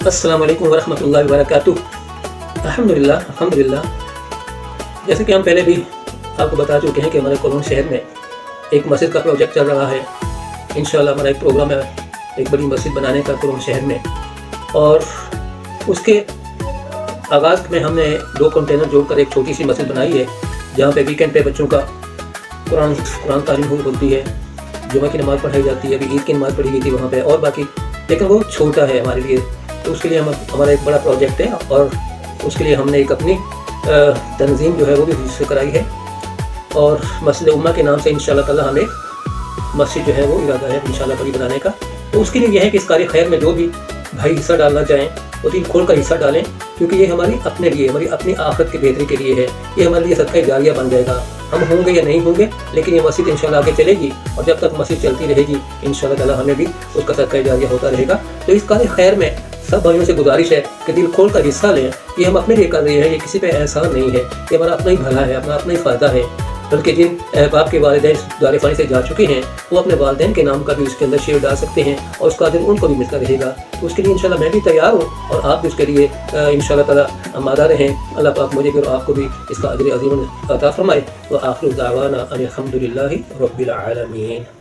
السلام علیکم ورحمۃ اللہ وبرکاتہ۔ الحمدللہ جیسے کہ ہم پہلے بھی آپ کو بتا چکے ہیں کہ ہمارے کولون شہر میں ایک مسجد کا پروجیکٹ چل رہا ہے۔ انشاءاللہ ہمارا ایک پروگرام ہے ایک بڑی مسجد بنانے کا کولون شہر میں، اور اس کے آغاز میں ہم نے 2 کنٹینر جوڑ کر ایک چھوٹی سی مسجد بنائی ہے، جہاں پہ ویکینڈ پہ بچوں کا قرآن تعلیم ہوتی ہے، جمعہ کی نماز پڑھائی جاتی ہے، ابھی عید کی نماز پڑھی گئی تھی وہاں پہ، اور باقی لیکن وہ چھوٹا ہے ہمارے لیے، تو اس کے لیے ہمارا ایک بڑا پروجیکٹ ہے، اور اس کے لیے ہم نے ایک اپنی تنظیم جو ہے وہ بھی رجسٹر کرائی ہے، اور مسجد امہ کے نام سے انشاءاللہ تعالی ہمیں مسجد جو ہے وہ ارادہ ہے انشاءاللہ بڑی بنانے کا۔ تو اس کے لیے یہ ہے کہ اس کار خیر میں جو بھی بھائی حصہ ڈالنا چاہیں وہ دل کھول کر حصہ ڈالیں، کیونکہ یہ ہماری اپنے لیے، ہماری اپنی آخرت کی بہتری کے لیے ہے، یہ ہمارے لیے صدقہ جاریہ بن جائے گا۔ ہم ہوں گے یا نہیں ہوں گے، لیکن یہ مسجد انشاءاللہ آگے چلے گی، اور جب تک مسجد چلتی رہے گی انشاءاللہ تعالی ہمیں بھی اس کا صدقہ جاریہ ہوتا رہے گا۔ تو اس کار خیر میں سب بھائیوں سے گزارش ہے کہ دل کھول کر حصہ لیں، یہ ہم اپنے لیے کر رہے ہیں، یہ کسی پہ احسان نہیں ہے، یہ ہمارا اپنا ہی بھلا ہے، اپنا ہی فائدہ ہے، بلکہ جن احباب کے والدین دار فانی سے جا چکے ہیں وہ اپنے والدین کے نام کا بھی اس کے اندر شیئر ڈال سکتے ہیں، اور اس کا اجر ان کو بھی ملتا رہے گا۔ تو اس کے لیے انشاءاللہ میں بھی تیار ہوں، اور آپ بھی اس کے لیے انشاءاللہ تعالی آمادہ رہیں۔ اللہ پاک مجھے بھی اور آپ کو بھی اس کا اجر عظیم عطا فرمائے۔ وآخر دعوانا ان الحمد للہ رب العالمین۔